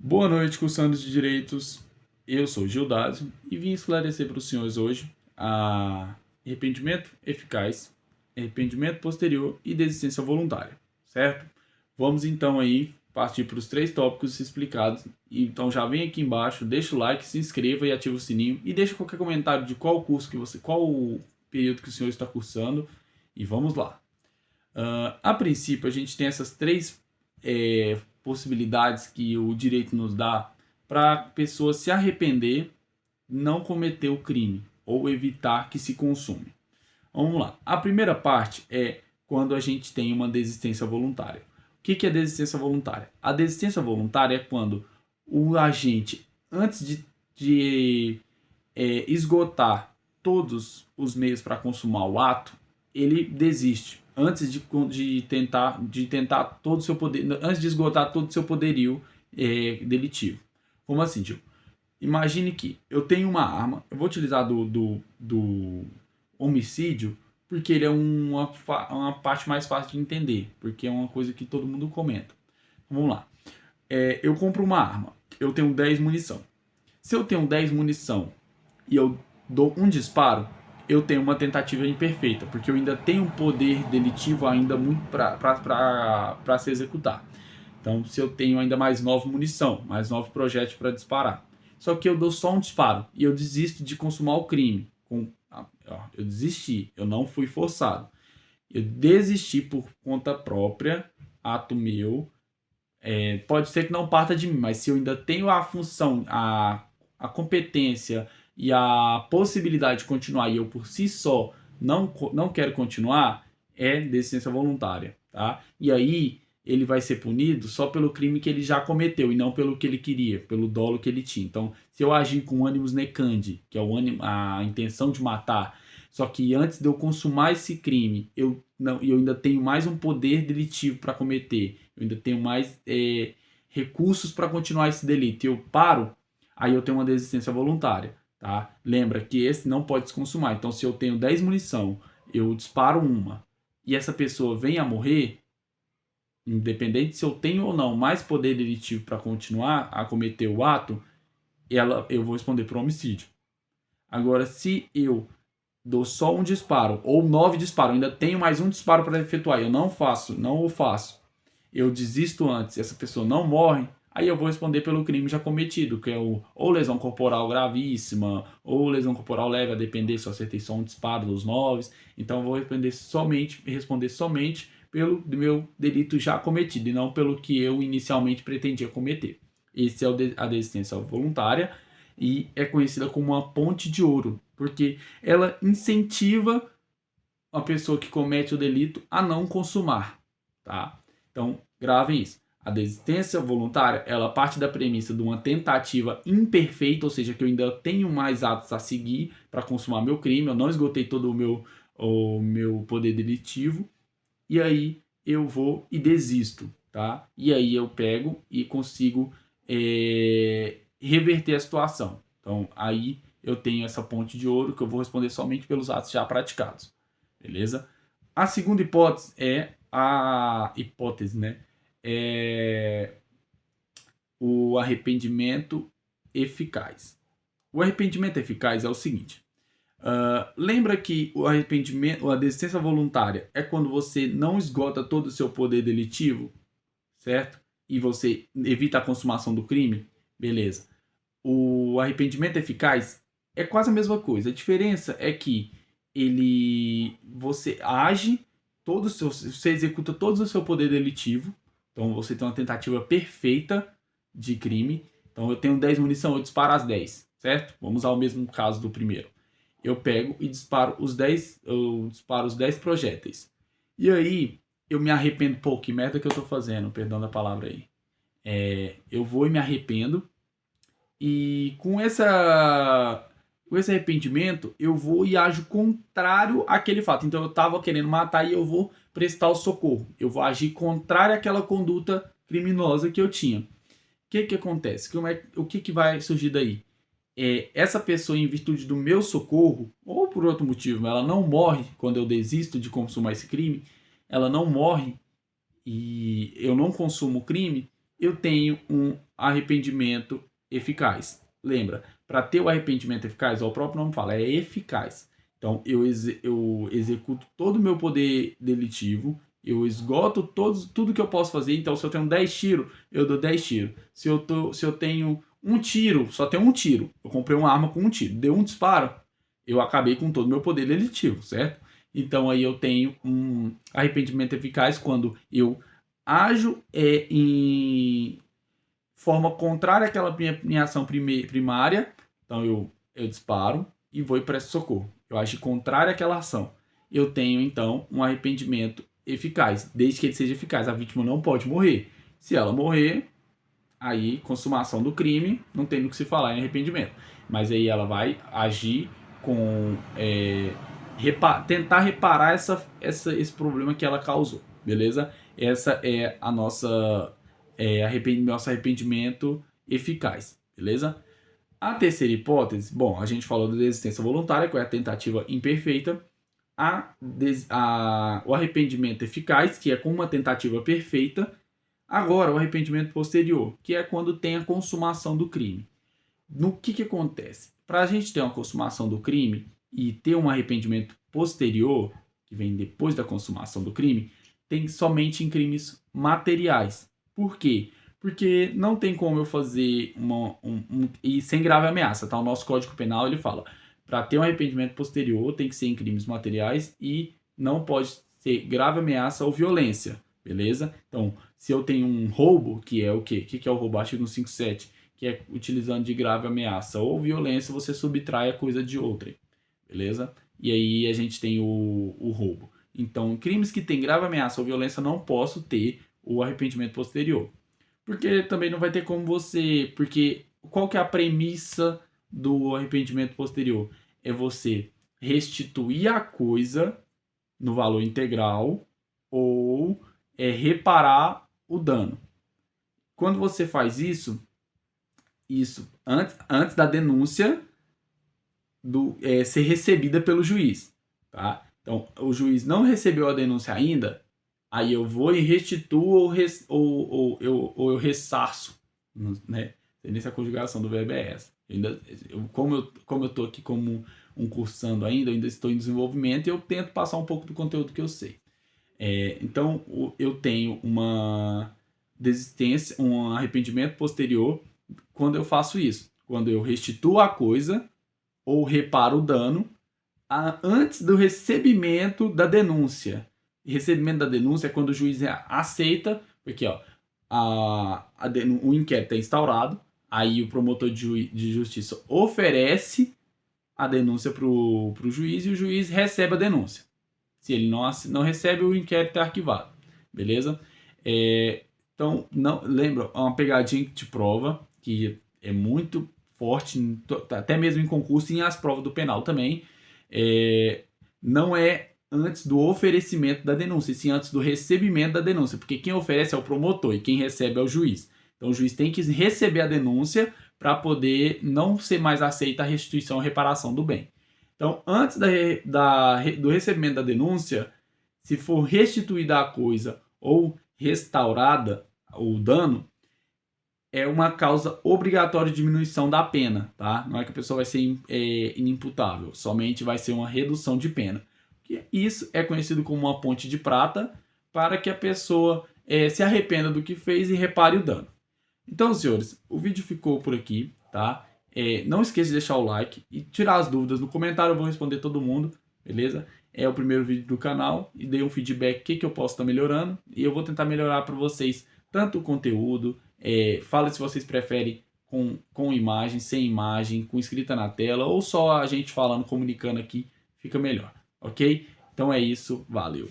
Boa noite, cursantes de Direitos. Eu sou Gildásio e vim esclarecer para os senhores hoje a arrependimento eficaz, arrependimento posterior e desistência voluntária, certo? Vamos então aí partir para os três tópicos explicados. Então já vem aqui embaixo, deixa o like, se inscreva e ativa o sininho e deixa qualquer comentário de qual curso que você, qual o período que o senhor está cursando e vamos lá. A princípio, a gente tem essas três possibilidades que o direito nos dá para a pessoa se arrepender, não cometer o crime ou evitar que se consuma. Vamos lá. A primeira parte é quando a gente tem uma desistência voluntária. O que é desistência voluntária? A desistência voluntária é quando o agente, antes de esgotar todos os meios para consumar o ato, ele desiste antes de tentar todo o seu poder, antes de esgotar todo o seu poderio delitivo. Como assim, tio? Imagine que eu tenho uma arma, eu vou utilizar do homicídio porque ele é uma parte mais fácil de entender, porque é uma coisa que todo mundo comenta. Vamos lá. Eu compro uma arma, eu tenho 10 munição. Se eu tenho 10 munição e eu dou um disparo, eu tenho uma tentativa imperfeita, porque eu ainda tenho um poder delitivo ainda muito para se executar. Então, se eu tenho ainda mais 9 munição, mais 9 projéteis para disparar. Só que eu dou só um disparo e eu desisto de consumar o crime. Eu desisti, eu não fui forçado. Eu desisti por conta própria, ato meu. Pode ser que não parta de mim, mas se eu ainda tenho a função, a competência e a possibilidade de continuar e eu por si só não quero continuar, é desistência voluntária, tá? E aí ele vai ser punido só pelo crime que ele já cometeu e não pelo que ele queria, pelo dolo que ele tinha. Então, se eu agir com ânimos necandi, que é a intenção de matar, só que antes de eu consumar esse crime, eu ainda tenho mais um poder delitivo para cometer, eu ainda tenho mais recursos para continuar esse delito, e eu paro, aí eu tenho uma desistência voluntária. Tá? Lembra que esse não pode se consumar. Então, se eu tenho 10 munição, eu disparo uma e essa pessoa vem a morrer, independente se eu tenho ou não mais poder delitivo para continuar a cometer o ato, eu vou responder por homicídio. Agora, se eu dou só um disparo ou 9 disparos, ainda tenho mais um disparo para efetuar, eu não o faço, eu desisto antes, essa pessoa não morre, aí eu vou responder pelo crime já cometido, que é ou lesão corporal gravíssima, ou lesão corporal leve, a depender se eu acertei só um disparo dos 9. Então eu vou responder somente pelo meu delito já cometido e não pelo que eu inicialmente pretendia cometer. Esse é a desistência voluntária e é conhecida como uma ponte de ouro, porque ela incentiva a pessoa que comete o delito a não consumar, tá? Então, gravem isso. A desistência voluntária, ela parte da premissa de uma tentativa imperfeita, ou seja, que eu ainda tenho mais atos a seguir para consumar meu crime, eu não esgotei todo o meu poder delitivo, e aí eu vou e desisto, tá? E aí eu pego e consigo reverter a situação. Então, aí eu tenho essa ponte de ouro que eu vou responder somente pelos atos já praticados, beleza? A segunda hipótese é a hipótese, né? É o arrependimento eficaz. O arrependimento eficaz é o seguinte: lembra que o arrependimento, a desistência voluntária é quando você não esgota todo o seu poder delitivo, certo? E você evita a consumação do crime, beleza? O arrependimento eficaz é quase a mesma coisa. A diferença é que você age, você executa todo o seu poder delitivo. Então você tem uma tentativa perfeita de crime. Então eu tenho 10 munição, eu disparo as 10, certo? Vamos usar o mesmo caso do primeiro. Eu pego e disparo os 10 projéteis. E aí eu me arrependo, pô, que merda que eu tô fazendo, perdão da palavra aí. Eu vou e me arrependo. E com esse arrependimento, eu vou e ajo contrário àquele fato. Então eu estava querendo matar e eu vou prestar o socorro. Eu vou agir contrário àquela conduta criminosa que eu tinha. O que acontece? O que vai surgir daí? Essa pessoa, em virtude do meu socorro, ou por outro motivo, ela não morre quando eu desisto de consumar esse crime, ela não morre e eu não consumo o crime, eu tenho um arrependimento eficaz. Lembra, para ter o arrependimento eficaz, o próprio nome fala, é eficaz. Então, eu executo todo o meu poder delitivo, eu esgoto tudo que eu posso fazer. Então, se eu tenho 10 tiros, eu dou 10 tiros. Se eu tenho um tiro, só tenho um tiro, eu comprei uma arma com um tiro, deu um disparo, eu acabei com todo o meu poder delitivo, certo? Então, aí eu tenho um arrependimento eficaz quando eu ajo em forma contrária àquela minha ação primária. Então, eu disparo e vou e presto socorro. Eu agi contrário àquela ação. Eu tenho, então, um arrependimento eficaz. Desde que ele seja eficaz, a vítima não pode morrer. Se ela morrer, aí, consumação do crime, não tem no que se falar em arrependimento. Mas aí ela vai agir com... tentar reparar esse problema que ela causou, beleza? Essa é a nosso arrependimento eficaz, beleza? A terceira hipótese, bom, a gente falou da desistência voluntária, que é a tentativa imperfeita. O arrependimento eficaz, que é com uma tentativa perfeita. Agora, o arrependimento posterior, que é quando tem a consumação do crime. No que acontece? Para a gente ter uma consumação do crime e ter um arrependimento posterior, que vem depois da consumação do crime, tem somente em crimes materiais. Por quê? Porque não tem como eu fazer e sem grave ameaça, tá? O nosso Código Penal, ele fala, para ter um arrependimento posterior, tem que ser em crimes materiais e não pode ser grave ameaça ou violência, beleza? Então, se eu tenho um roubo, que é o quê? O que é o roubo? Artigo 157, que é utilizando de grave ameaça ou violência, você subtrai a coisa de outra, beleza? E aí a gente tem o roubo. Então, crimes que têm grave ameaça ou violência, não posso ter o arrependimento posterior. Porque também não vai ter como você... Porque qual que é a premissa do arrependimento posterior? É você restituir a coisa no valor integral ou reparar o dano. Quando você faz isso antes da denúncia ser recebida pelo juiz, tá? Então, o juiz não recebeu a denúncia ainda, aí eu vou e restituo ou eu ressarço, né? Nessa conjugação do verbo é essa. Como eu estou aqui como um cursando ainda estou em desenvolvimento e eu tento passar um pouco do conteúdo que eu sei. Então, eu tenho uma desistência, um arrependimento posterior quando eu faço isso. Quando eu restituo a coisa ou reparo o dano antes do recebimento da denúncia. Recebimento da denúncia é quando o juiz aceita, porque o inquérito é instaurado, aí o promotor de justiça oferece a denúncia para o juiz e o juiz recebe a denúncia. Se ele não recebe, o inquérito é arquivado. Beleza? Então, lembra, é uma pegadinha de prova que é muito forte, até mesmo em concurso e nas provas do penal também. Não é antes do oferecimento da denúncia, e sim antes do recebimento da denúncia, porque quem oferece é o promotor e quem recebe é o juiz. Então o juiz tem que receber a denúncia para poder não ser mais aceita a restituição ou reparação do bem. Então, antes do recebimento da denúncia, se for restituída a coisa ou restaurada o dano, é uma causa obrigatória de diminuição da pena, tá? Não é que a pessoa vai ser inimputável, somente vai ser uma redução de pena. Isso é conhecido como uma ponte de prata para que a pessoa se arrependa do que fez e repare o dano. Então, senhores, o vídeo ficou por aqui, tá? Não esqueça de deixar o like e tirar as dúvidas no comentário, eu vou responder todo mundo, beleza? É o primeiro vídeo do canal e dei um feedback o que eu posso estar melhorando e eu vou tentar melhorar para vocês tanto o conteúdo, fala se vocês preferem com imagem, sem imagem, com escrita na tela ou só a gente falando, comunicando aqui, fica melhor, ok? Então é isso, valeu!